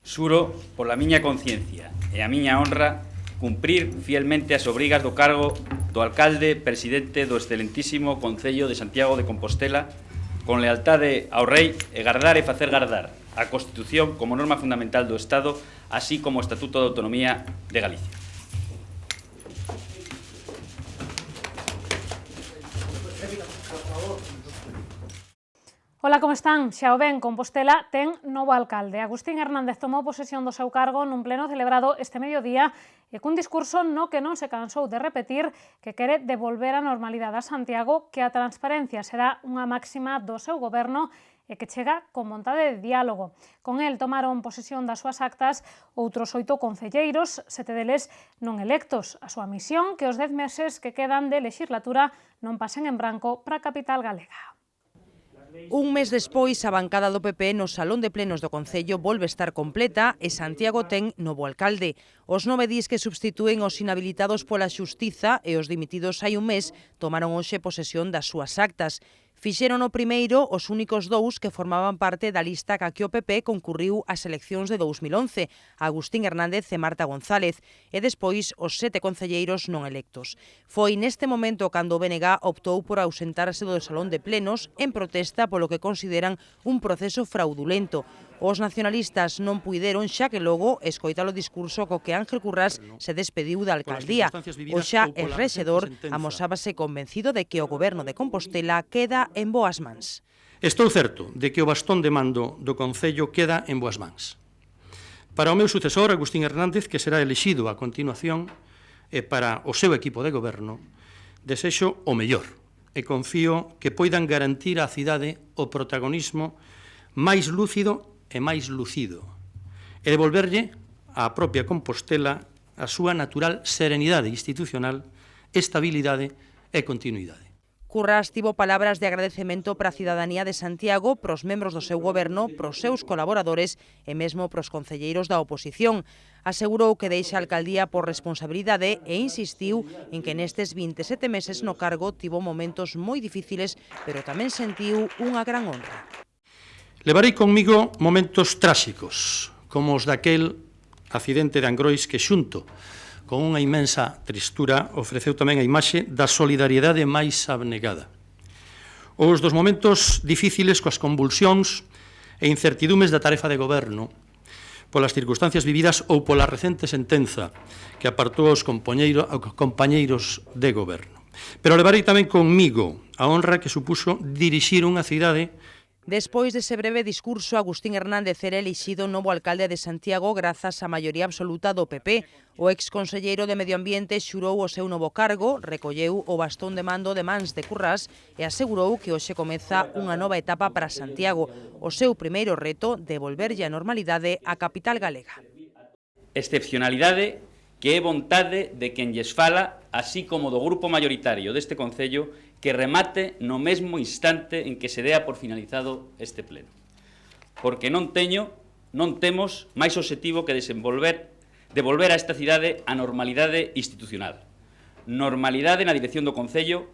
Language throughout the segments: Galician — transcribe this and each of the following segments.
Xuro, pola miña conciencia e a miña honra, cumprir fielmente as obrigas do cargo do alcalde presidente do excelentísimo Concello de Santiago de Compostela con lealtade ao Rei e gardar e facer gardar a Constitución como norma fundamental do Estado, así como o Estatuto de Autonomía de Galicia. Ola, como están? Xa o ven, Compostela ten novo alcalde. Agustín Hernández tomou posesión do seu cargo nun pleno celebrado este mediodía e cun discurso no que non se cansou de repetir que quere devolver a normalidade a Santiago, que a transparencia será unha máxima do seu goberno e que chega con vontade de diálogo. Con el tomaron posesión das súas actas outros 8 concelleiros, 7 deles non electos. A súa misión, que os 10 meses que quedan de legislatura non pasen en branco para a capital galega. Un mes despois, a bancada do PP no Salón de Plenos do Concello volve estar completa e Santiago ten novo alcalde. Os 9 dís que substitúen os inhabilitados pola Xustiza e os dimitidos hai un mes tomaron hoxe posesión das súas actas. Fixeron o primeiro os únicos 2 que formaban parte da lista ca que o PP concurriu ás eleccións de 2011, Agustín Hernández e Marta González, e despois os 7 concelleiros non electos. Foi neste momento cando o BNG optou por ausentarse do Salón de Plenos en protesta polo que consideran un proceso fraudulento. Os nacionalistas non puideron, xa que logo escoitar o discurso co que Ángel Currás se despediu da alcaldía. O xa exrexedor amosábase convencido de que o goberno de Compostela queda en boas mans. Estou certo de que o bastón de mando do Concello queda en boas mans. Para o meu sucesor, Agustín Hernández, que será elixido a continuación, e para o seu equipo de goberno, desexo o mellor e confío que poidan garantir á cidade o protagonismo máis lúcido e máis lucido, e devolverlle á propia Compostela a súa natural serenidade institucional, estabilidade e continuidade. Currás tivo palabras de agradecemento para a cidadanía de Santiago, pros membros do seu goberno, pros seus colaboradores e mesmo pros concelleiros da oposición. Asegurou que deixa a alcaldía por responsabilidade e insistiu en que nestes 27 meses no cargo tivo momentos moi difíciles, pero tamén sentiu unha gran honra. Levarei conmigo momentos tráxicos, como os daquel accidente de Angrois que xunto con unha inmensa tristura ofreceu tamén a imaxe da solidariedade máis abnegada. Os dos momentos difíciles coas convulsións e incertidumes da tarefa de goberno, polas circunstancias vividas ou pola recente sentenza que apartou aos compañeiros de goberno. Pero levarei tamén conmigo a honra que supuxo dirixir unha cidade. Despois dese breve discurso, Agustín Hernández era elixido novo alcalde de Santiago grazas á maioría absoluta do PP. O exconselleiro de Medio Ambiente xurou o seu novo cargo, recolleu o bastón de mando de mans de Currás e asegurou que hoxe comeza unha nova etapa para Santiago. O seu primeiro reto, devolverlle a normalidade á capital galega. Excepcionalidade que é vontade de quen lles fala, así como do grupo maioritario deste Concello, que remate no mesmo instante en que se dea por finalizado este pleno. Porque non temos máis obxectivo que devolver a esta cidade a normalidade institucional. Normalidade na dirección do Concello,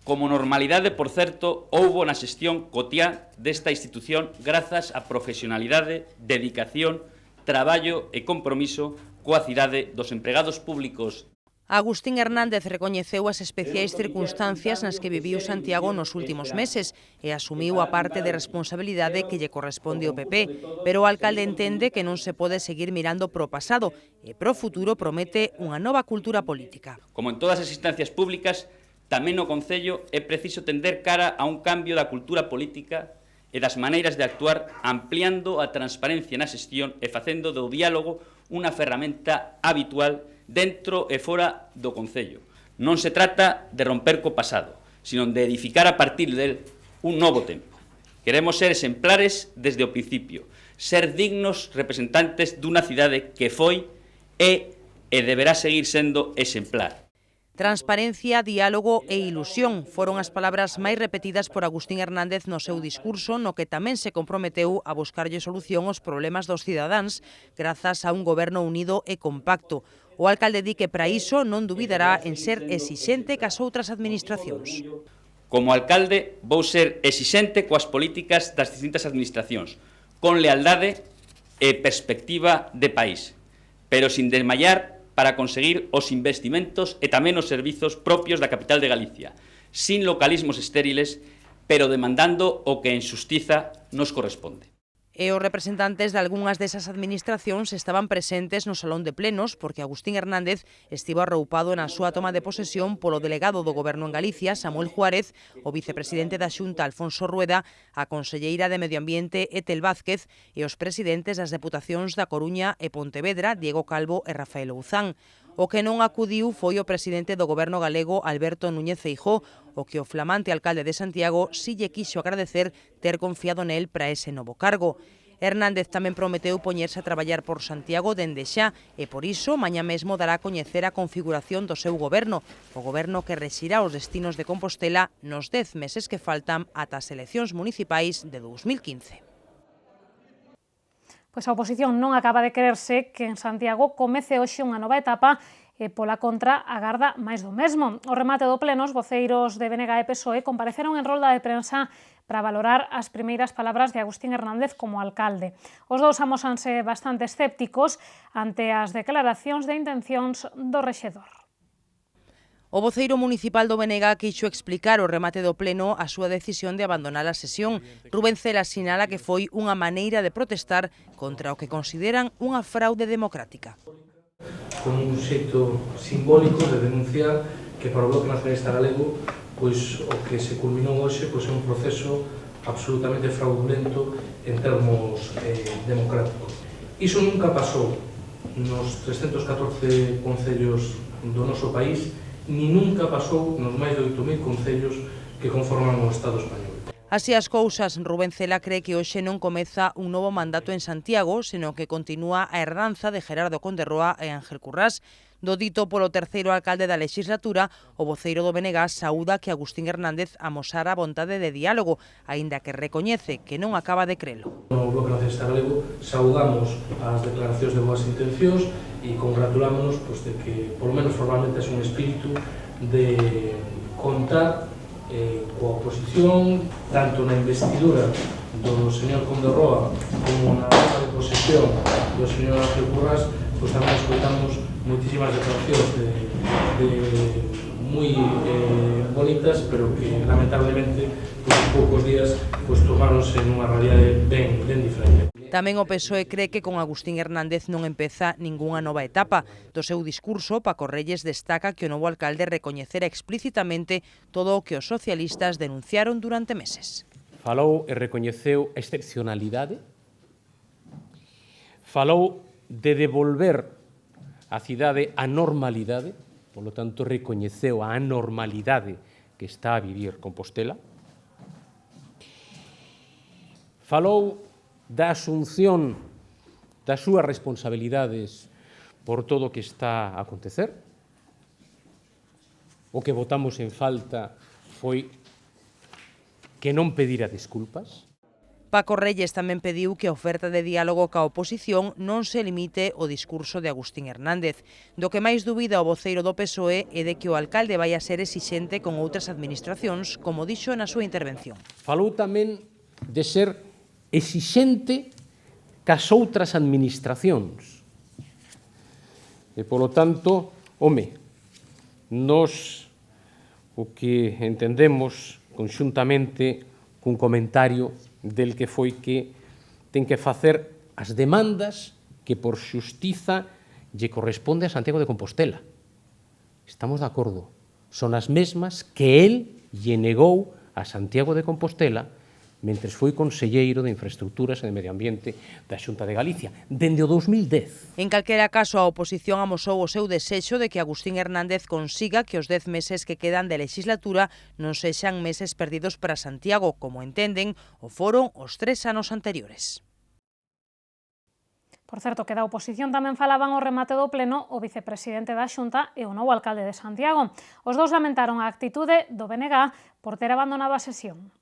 como normalidade, por certo, houbo na xestión cotiá desta institución grazas a profesionalidade, dedicación, traballo e compromiso coa cidade dos empregados públicos. Agustín Hernández recoñeceu as especiais circunstancias nas que viviu Santiago nos últimos meses e asumiu a parte de responsabilidade que lle corresponde ao PP, pero o alcalde entende que non se pode seguir mirando pro pasado e pro futuro promete unha nova cultura política. Como en todas as instancias públicas, tamén no Concello é preciso tender cara a un cambio da cultura política e das maneiras de actuar, ampliando a transparencia na xestión e facendo do diálogo unha ferramenta habitual dentro e fora do Concello. Non se trata de romper co pasado, sino de edificar a partir del un novo tempo. Queremos ser exemplares desde o principio, ser dignos representantes dunha cidade que foi, é e deberá seguir sendo exemplar. Transparencia, diálogo e ilusión foron as palabras máis repetidas por Agustín Hernández no seu discurso, no que tamén se comprometeu a buscarlle solución aos problemas dos cidadáns grazas a un goberno unido e compacto. O alcalde di que para iso non dubidará en ser exixente cas outras administracións. Como alcalde vou ser exixente coas políticas das distintas administracións, con lealdade e perspectiva de país, pero sin desmayar para conseguir os investimentos e tamén os servizos propios da capital de Galicia, sin localismos estériles, pero demandando o que en xustiza nos corresponde. E os representantes de algunhas desas administracións estaban presentes no salón de plenos porque Agustín Hernández estivo arroupado na súa toma de posesión polo delegado do Goberno en Galicia, Samuel Juárez, o vicepresidente da Xunta, Alfonso Rueda, a conselleira de Medio Ambiente, Etel Vázquez, e os presidentes das deputacións da Coruña e Pontevedra, Diego Calvo e Rafael Ouzán. O que non acudiu foi o presidente do Goberno galego, Alberto Núñez Feijóo, o que o flamante alcalde de Santiago si lle quixo agradecer ter confiado nel para ese novo cargo. Hernández tamén prometeu poñerse a traballar por Santiago dende xa e por iso mañá mesmo dará a coñecer a configuración do seu goberno, o goberno que rexirá os destinos de Compostela nos 10 meses que faltan ata as eleccións municipais de 2015. Pois a oposición non acaba de quererse que en Santiago comece hoxe unha nova etapa e pola contra agarda máis do mesmo. O remate do pleno, os voceiros de BNG e PSOE compareceron en rolda de prensa para valorar as primeiras palabras de Agustín Hernández como alcalde. Os dous amosanse bastante escépticos ante as declaracións de intencións do rexedor. O voceiro municipal do BNG quixo explicar o remate do pleno a súa decisión de abandonar a sesión. Rubén Cela sinala que foi unha maneira de protestar contra o que consideran unha fraude democrática. Con un xeito simbólico de denunciar que para o Bloque Nacionalista Galego pois o que se culminou hoxe pois é un proceso absolutamente fraudulento en termos democráticos. Iso nunca pasou nos 314 concellos do noso país, ni nunca pasou nos máis de 8.000 concellos que conforman o Estado español. Así as cousas, Rubén Cela cree que hoxe non comeza un novo mandato en Santiago, senón que continúa a herdanza de Gerardo Conde Roa e Ángel Currás. Do dito polo terceiro alcalde da legislatura, o voceiro do BNG saúda que Agustín Hernández amosara vontade de diálogo, aínda que recoñece que non acaba de crelo. No Bloque Nacionalista Galego saudamos as declaracións de boas intencións e congratulámonos pois, de que, polo menos formalmente, é un espírito de contar coa oposición, tanto na investidura do señor Conde Roa como na toma de posesión do señor Ángel Currás, pois tamén escoitamos moitísimas declaracións moi bonitas, pero que lamentablemente por poucos días pois tomáronse nunha realidade ben diferente. Tamén o PSOE cree que con Agustín Hernández non empeza ningunha nova etapa. Do seu discurso, Paco Reyes destaca que o novo alcalde recoñecera explícitamente todo o que os socialistas denunciaron durante meses. Falou e recoñeceu a excepcionalidade, falou de devolver a cidade a normalidade, polo tanto recoñeceu a anormalidade que está a vivir Compostela, falou da asunción das súas responsabilidades por todo o que está a acontecer. O que votamos en falta foi que non pedira desculpas. Paco Reyes tamén pediu que a oferta de diálogo ca oposición non se limite ao discurso de Agustín Hernández. Do que máis dubida o voceiro do PSOE é de que o alcalde vai a ser exixente con outras administracións, como dixo na súa intervención. Falou tamén de ser exixente cas outras administracións. E, polo tanto, nos o que entendemos conxuntamente cun comentario del que foi que ten que facer as demandas que por xustiza lle corresponde a Santiago de Compostela. Estamos de acordo. Son as mesmas que el lle negou a Santiago de Compostela mentres foi conselleiro de Infraestructuras e de Medio Ambiente da Xunta de Galicia, dende o 2010. En calquera caso, a oposición amosou o seu desexo de que Agustín Hernández consiga que os 10 meses que quedan de legislatura non sexan meses perdidos para Santiago, como entenden o foron os 3 anos anteriores. Por certo, que da oposición tamén falaban o remate do pleno o vicepresidente da Xunta e o novo alcalde de Santiago. Os dous lamentaron a actitude do BNG por ter abandonado a sesión.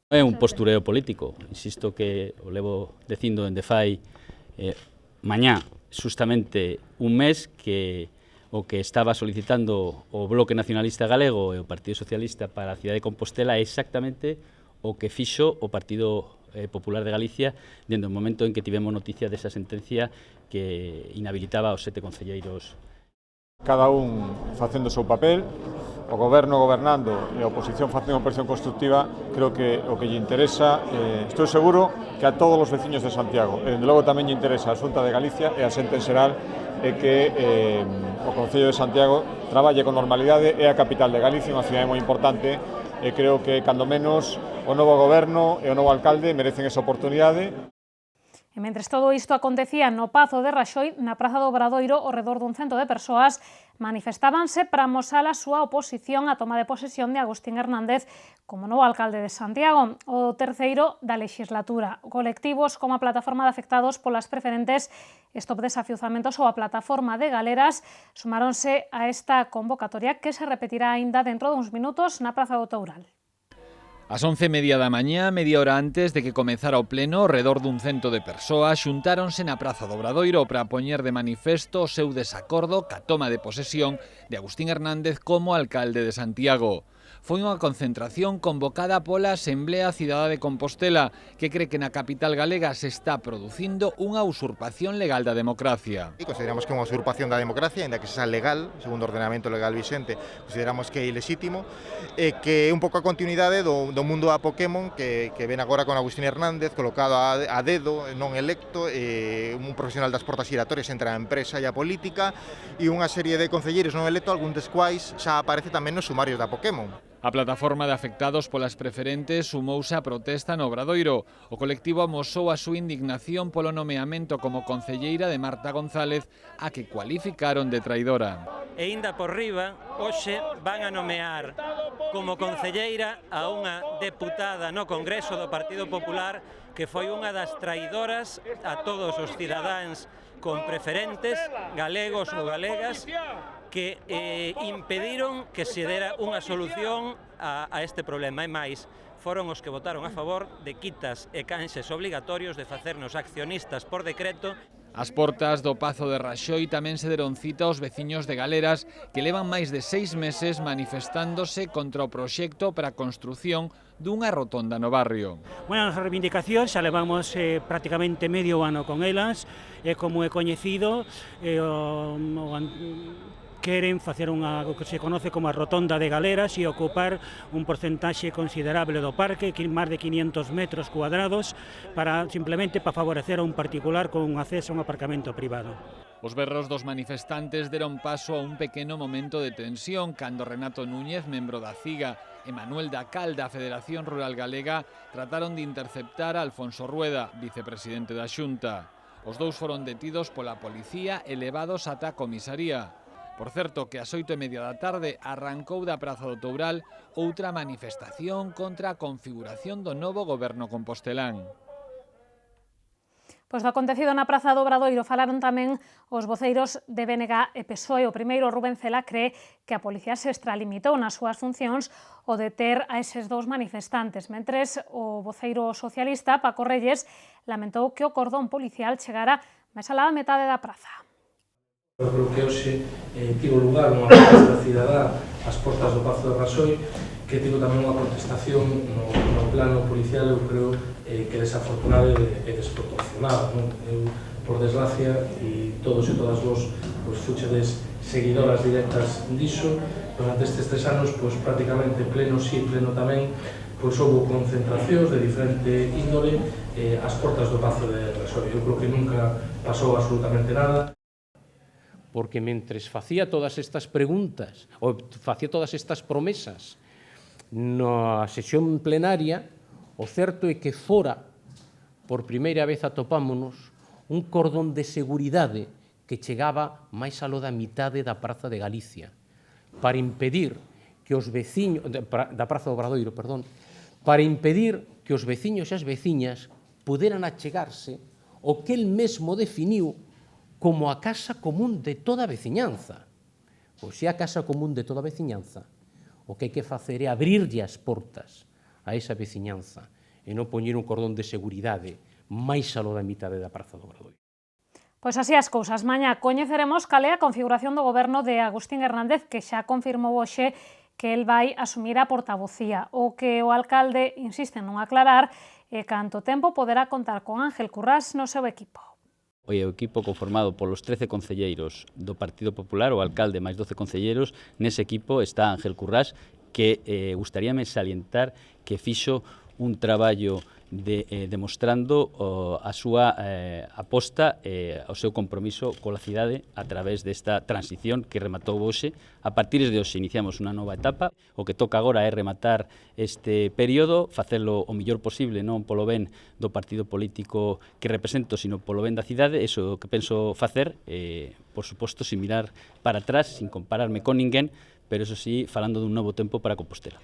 É un postureo político, insisto que o levo dicindo dende fai mañá justamente un mes que o que estaba solicitando o Bloque Nacionalista Galego e o Partido Socialista para a cidade de Compostela é exactamente o que fixo o Partido Popular de Galicia dende o momento en que tivemos noticia desa sentencia que inhabilitaba aos 7 concelleiros. Cada un facendo o seu papel, o goberno gobernando e a oposición facendo unha presión constructiva, creo que o que lle interesa, estou seguro que a todos os veciños de Santiago, e dende logo tamén lle interesa a Xunta de Galicia e a xente en xeral, é que o Concello de Santiago traballe con normalidade, é a capital de Galicia, unha cidade moi importante, e creo que, cando menos, o novo goberno e o novo alcalde merecen esa oportunidade. E mentres todo isto acontecía no Pazo de Raxoi, na Praza do Obradoiro, ao redor dun cento de persoas manifestábanse para amosar a súa oposición á toma de posesión de Agustín Hernández como novo alcalde de Santiago, o terceiro da legislatura. Colectivos como a Plataforma de Afectados polas Preferentes, Stop Desafiuzamentos ou a Plataforma de Galeras sumáronse a esta convocatoria que se repetirá aínda dentro duns minutos na Praza do Toural. Ás 11:30 da mañá, media hora antes de que comezara o pleno, ao redor dun cento de persoas xuntáronse na Praza do Obradoiro para poñer de manifesto o seu desacordo ca toma de posesión de Agustín Hernández como alcalde de Santiago. Foi unha concentración convocada pola Asamblea Cidadá de Compostela, que cree que na capital galega se está producindo unha usurpación legal da democracia. Consideramos que é unha usurpación da democracia, ainda que sea legal, segundo o ordenamento legal vixente, consideramos que é ilexítimo, e que é un pouco a continuidade do mundo a Pokémon que ven agora con Agustín Hernández, colocado a dedo, non electo, un profesional das portas giratorias entre a empresa e a política, e unha serie de concelleiros non electos, algún des quais xa aparece tamén nos sumarios da Pokémon. A Plataforma de Afectados polas Preferentes sumouse a protesta no Obradoiro. O colectivo amosou a súa indignación polo nomeamento como concelleira de Marta González, a que cualificaron de traidora. E inda por riba, hoxe van a nomear como concelleira a unha deputada no Congreso do Partido Popular que foi unha das traidoras a todos os cidadáns con preferentes, galegos ou galegas, que impediron que se dera unha solución a este problema. E máis, foron os que votaron a favor de quitas e canxes obligatorios de facernos accionistas por decreto. As portas do Pazo de Raxoi tamén se deron cita aos veciños de Galeras que levan máis de 6 meses manifestándose contra o proxecto para a construción dunha rotonda no barrio. Bueno, as reivindicacións xa levamos prácticamente medio ano con elas, e como é coñecido, queren facer o que se conoce como a rotonda de Galeras e ocupar un porcentaxe considerable do parque, máis de 500 metros cuadrados, simplemente para favorecer a un particular con un acceso a un aparcamento privado. Os berros dos manifestantes deron paso a un pequeno momento de tensión cando Renato Núñez, membro da CIGA, e Manuel Dacal da Federación Rural Galega trataron de interceptar a Alfonso Rueda, vicepresidente da Xunta. Os dous foron detidos pola policía e levados ata a comisaría. Por certo, que ás 8:30 da tarde arrancou da Praza do Toural outra manifestación contra a configuración do novo goberno compostelán. Pois do acontecido na Praza do Obradoiro falaron tamén os voceiros de BNG e PSOE. O primeiro, Rubén Cela, cree que a policía se extralimitou nas súas funcións ao deter a eses dous manifestantes, mentres o voceiro socialista, Paco Reyes, lamentou que o cordón policial chegara máis alá da metade da praza. Eu creo que hoxe tivo lugar unha protesta cidadá ás portas do Pazo de Raxoi, que tivo tamén unha protestación no plano policial, eu creo que desafortunada e desproporcionada. Eu, por desgracia, e todos e todas vos fuchedes seguidoras directas diso, durante estes 3 anos, prácticamente pleno sí, pleno tamén, houve concentracións de diferente índole ás portas do Pazo de Raxoi. Eu creo que nunca pasou absolutamente nada. Porque mentres facía todas estas preguntas, ou facía todas estas promesas na sesión plenaria, o certo é que fora, por primeira vez atopámonos, un cordón de seguridade que chegaba máis aló da mitade da Praza de Galicia, para impedir que os veciños, da Praza do Obradoiro, perdón, para impedir que os veciños e as veciñas puderan achegarse o que el mesmo definiu como a casa común de toda a veciñanza. Pois se a casa común de toda a veciñanza, o que hai que facer é abrirlle as portas a esa veciñanza e non poñer un cordón de seguridade máis aló da mitade da Praza do Obradoiro. Pois así as cousas. Mañá coñeceremos cal é a configuración do goberno de Agustín Hernández, que xa confirmou hoxe que el vai asumir a portavocía. O que o alcalde insiste en non aclarar e canto tempo poderá contar con Ángel Currás no seu equipo. O equipo conformado polos 13 concelleiros do Partido Popular, o alcalde máis 12 concelleiros, nese equipo está Ángel Currás, que gustaríame salientar que fixo un traballo demostrando a súa aposta ao seu compromiso cola cidade a través desta transición que rematou hoxe. A partir de hoxe iniciamos unha nova etapa. O que toca agora é rematar este período, facelo o mellor posible, non polo ben do partido político que represento, sino polo ben da cidade. Iso é o que penso facer, por suposto, sin mirar para atrás, sin compararme con ninguén, pero eso sí, falando dun novo tempo para Compostela.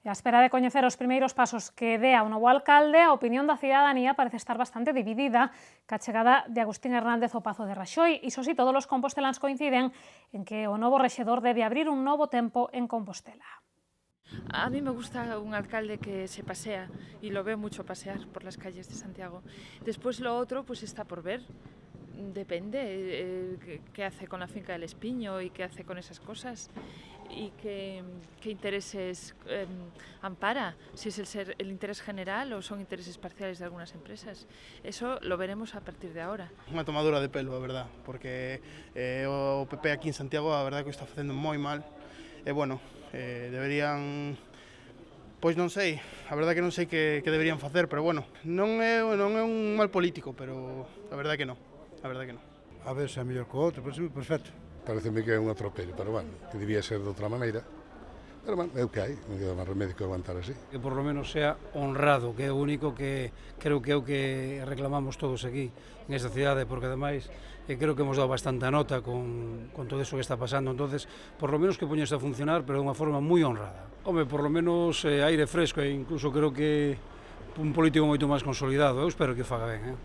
E a espera de coñecer os primeiros pasos que dea o novo alcalde, a opinión da cidadanía parece estar bastante dividida ca chegada de Agustín Hernández ao Pazo de Raxoi. Iso sí, todos os composteláns coinciden en que o novo rexedor debe abrir un novo tempo en Compostela. A mí me gusta un alcalde que se pasea y lo veo mucho pasear por las calles de Santiago. Después lo otro pues está por ver. Depende qué hace con la finca del Espiño y qué hace con esas cosas y qué intereses ampara, si es el interés general o son intereses parciales de algunas empresas. Eso lo veremos a partir de ahora. Unha tomadura de pelo, a verdad, porque o PP aquí en Santiago a verdad que o está facendo moi mal e bueno, deberían, pois non sei, a verdad que non sei que deberían facer, pero bueno, non é un mal político, pero a verdad que non. A verdade que non. A ver se é mellor co outro, pero perfecto. Pareceme que é un atropello, pero bueno, que debía ser de outra maneira. Pero bueno, é o que hai, non queda máis remedio que aguantar así. Que por lo menos sea honrado, que é o único que creo que é o que reclamamos todos aquí en esta cidade, porque ademais creo que hemos dado bastante nota con todo eso que está pasando, entonces por lo menos que poñese a funcionar, pero de unha forma moi honrada. Home, por lo menos aire fresco e incluso creo que un político moito máis consolidado, eu espero que o faga ben,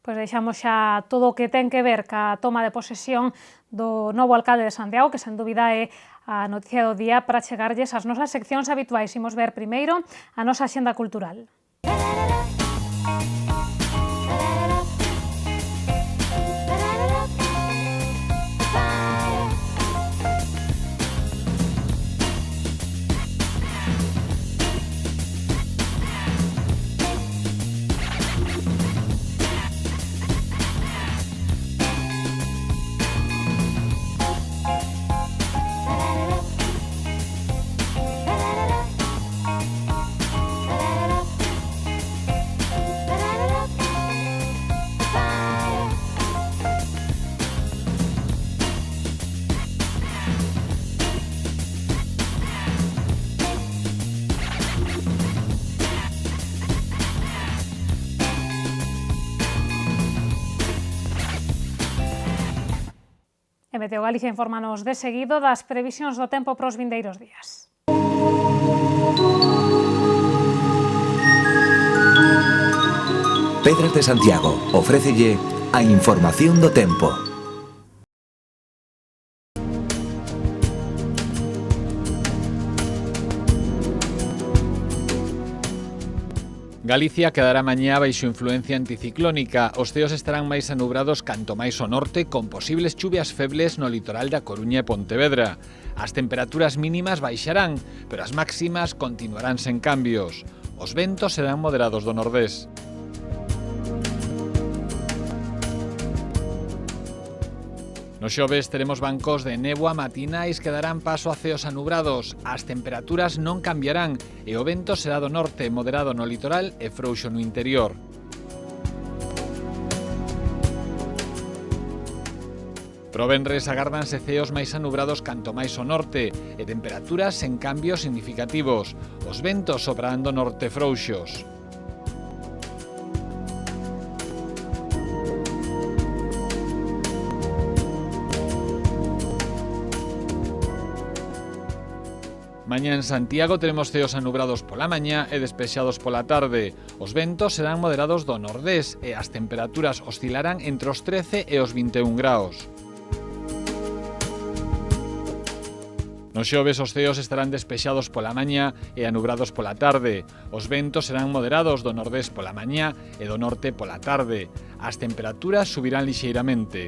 Pois deixamos xa todo o que ten que ver ca toma de posesión do novo alcalde de Santiago, que sen dúbida é a noticia do día para chegarlles as nosas seccións habituais. Imos ver primeiro a nosa axenda cultural. Meteo Galicia infórmanos de seguido das previsións do tempo para os vindeiros días. Pedras de Santiago ofrécelle a información do tempo. Galicia quedará mañá baixo influencia anticiclónica. Os ceos estarán máis anubrados canto máis ao norte, con posibles chuvias febles no litoral da Coruña e Pontevedra. As temperaturas mínimas baixarán, pero as máximas continuarán sen cambios. Os ventos serán moderados do nordés. No xoves teremos bancos de néboa matinais que darán paso a ceos anubrados. As temperaturas non cambiarán e o vento será do norte, moderado no litoral e frouxo no interior. Pro venres agárdanse ceos máis anubrados canto máis ao norte e temperaturas sen cambios significativos. Os ventos soprarán do norte frouxos. Mañá en Santiago teremos ceos anubrados pola mañá e despexados pola tarde. Os ventos serán moderados do nordés e as temperaturas oscilarán entre os 13 e os 21 graus. No xoves os ceos estarán despexados pola mañá e anubrados pola tarde. Os ventos serán moderados do nordés pola mañá e do norte pola tarde. As temperaturas subirán lixeiramente.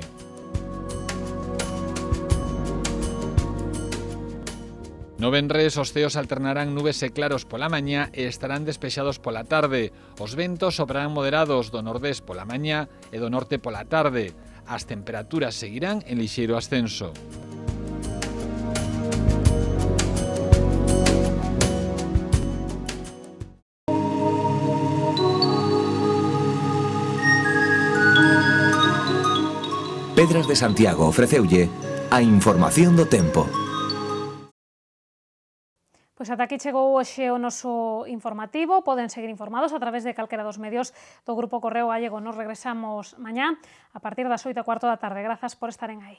No venres os ceos alternarán nubes e claros pola mañá e estarán despexados pola tarde. Os ventos soprarán moderados do nordés pola mañá e do norte pola tarde. As temperaturas seguirán en lixeiro ascenso. Pedras de Santiago ofreceulle a información do tempo. Pois ata aquí chegou hoxe o noso informativo. Poden seguir informados a través de calquera dos medios do Grupo Correo Gallego. Nos regresamos mañá a partir das 8:15 da tarde. Grazas por estaren aí.